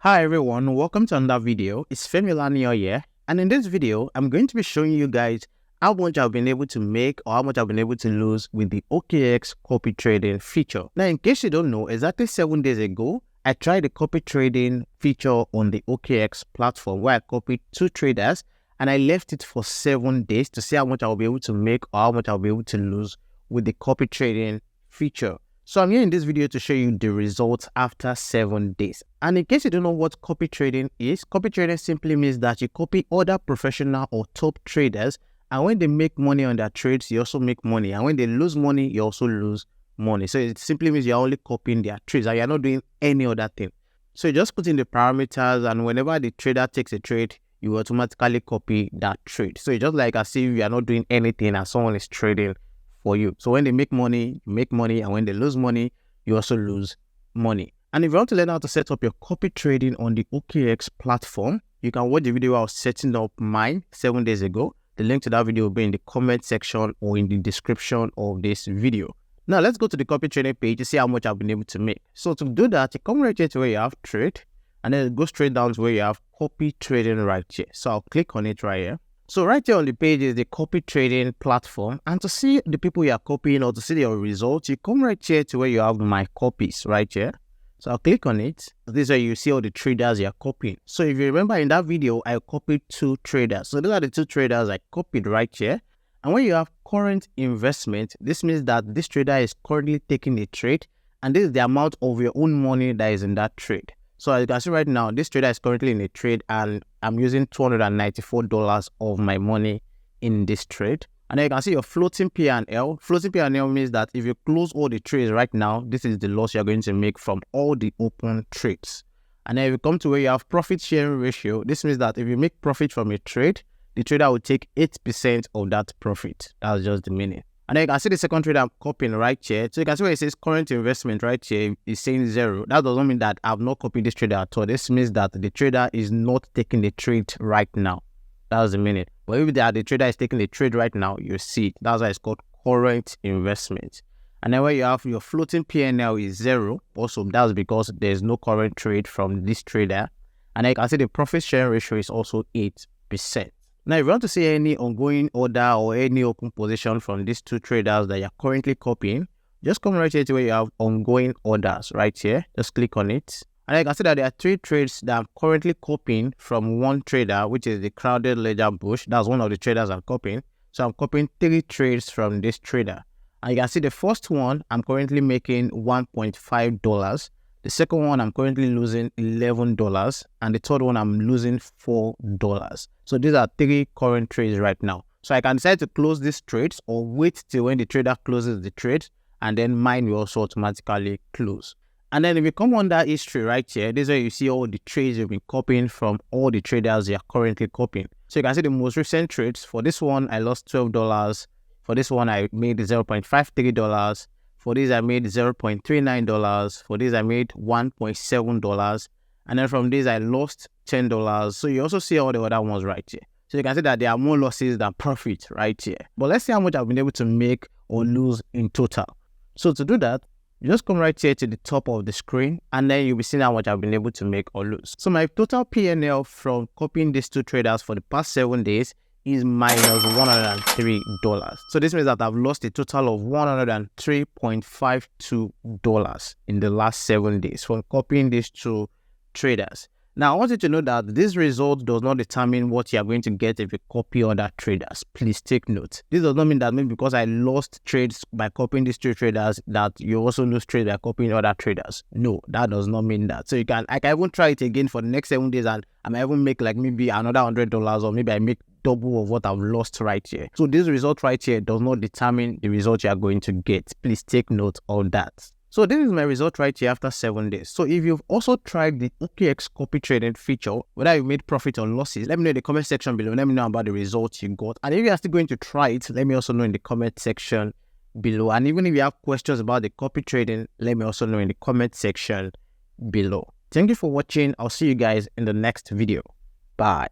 Hi everyone, welcome to another video. It's Femi Olaniyan here, and in this video, I'm going to be showing you guys how much I've been able to make or how much I've been able to lose with the OKX copy trading feature. Now, in case you don't know, exactly 7 days ago, I tried the copy trading feature on the OKX platform where I copied 2 traders and I left it for 7 days to see how much I'll be able to make or how much I'll be able to lose with the copy trading feature. So I'm here in this video to show you the results after 7 days. And in case you don't know what copy trading is, copy trading simply means that you copy other professional or top traders, and when they make money on their trades, you also make money. And when they lose money, you also lose money. So it simply means you're only copying their trades and you're not doing any other thing. So you just put in the parameters, and whenever the trader takes a trade, you automatically copy that trade. So it's just like as if you are not doing anything and someone is trading for you. So when they make money, you make money, and when they lose money, you also lose money. And if you want to learn how to set up your copy trading on the OKX platform, you can watch the video I was setting up mine 7 days ago. The link to that video will be in the comment section or in the description of this video. Now let's go to the copy trading page to see how much I've been able to make. So to do that, you come right here to where you have trade, and then go straight down to where you have copy trading right here. So I'll click on it right here. So right here on the page is the copy trading platform, and to see the people you are copying or to see your results, you come right here to where you have my copies right here. So I'll click on it. This is where you see all the traders you are copying. So if you remember in that video, I copied 2 traders. So those are the 2 traders I copied right here. And when you have current investment, this means that this trader is currently taking a trade, and this is the amount of your own money that is in that trade. So as you can see right now, this trader is currently in a trade and I'm using $294 of my money in this trade. And then you can see your floating P&L. Floating P&L means that if you close all the trades right now, this is the loss you're going to make from all the open trades. And then if you come to where you have profit sharing ratio, this means that if you make profit from a trade, the trader will take 8% of that profit. That's just the meaning. And then you can see the second trade I'm copying right here. So you can see where it says current investment right here is saying 0. That doesn't mean that I've not copied this trader at all. This means that the trader is not taking the trade right now. That's the meaning. But if the trader is taking the trade right now, you see it. That's why it's called current investment. And then where you have your floating P&L is 0. Also, that's because there's no current trade from this trader. And then you can see the profit sharing ratio is also 8%. Now, if you want to see any ongoing order or any open position from these 2 traders that you're currently copying, just come right here to where you have ongoing orders right here. Just click on it. And you can see that there are 3 trades that I'm currently copying from one trader, which is the crowded ledger bush. That's one of the traders I'm copying. So I'm copying 3 trades from this trader. And you can see the first one, I'm currently making $1.5. The second one, I'm currently losing $11, and the third one, I'm losing $4. So these are 3 current trades right now. So I can decide to close these trades or wait till when the trader closes the trade, and then mine will also automatically close. And then if you come under history right here, this is where you see all the trades you've been copying from all the traders you're currently copying. So you can see the most recent trades. For this one, I lost $12. For this one, I made $0.53. For this, I made $0.39. For this, I made $1.7. And then from this, I lost $10. So you also see all the other ones right here. So you can see that there are more losses than profit right here. But let's see how much I've been able to make or lose in total. So to do that, you just come right here to the top of the screen, and then you'll be seeing how much I've been able to make or lose. So my total P&L from copying these 2 traders for the past 7 days is minus $103. So this means that I've lost a total of $103.52 in the last 7 days from copying these 2 traders. Now, I want you to know that this result does not determine what you are going to get if you copy other traders. Please take note. This does not mean that maybe because I lost trades by copying these 2 traders that you also lose trades by copying other traders. No, that does not mean that. So I can even try it again for the next 7 days, and I might even make like maybe another $100, or maybe I make double of what I've lost right here. So this result right here does not determine the result you are going to get. Please take note of that. So this is my result right here after 7 days. So if you've also tried the OKX copy trading feature, whether you made profit or losses, let me know in the comment section below. Let me know about the results you got. And if you are still going to try it, let me also know in the comment section below. And even if you have questions about the copy trading, let me also know in the comment section below. Thank you for watching. I'll see you guys in the next video. Bye.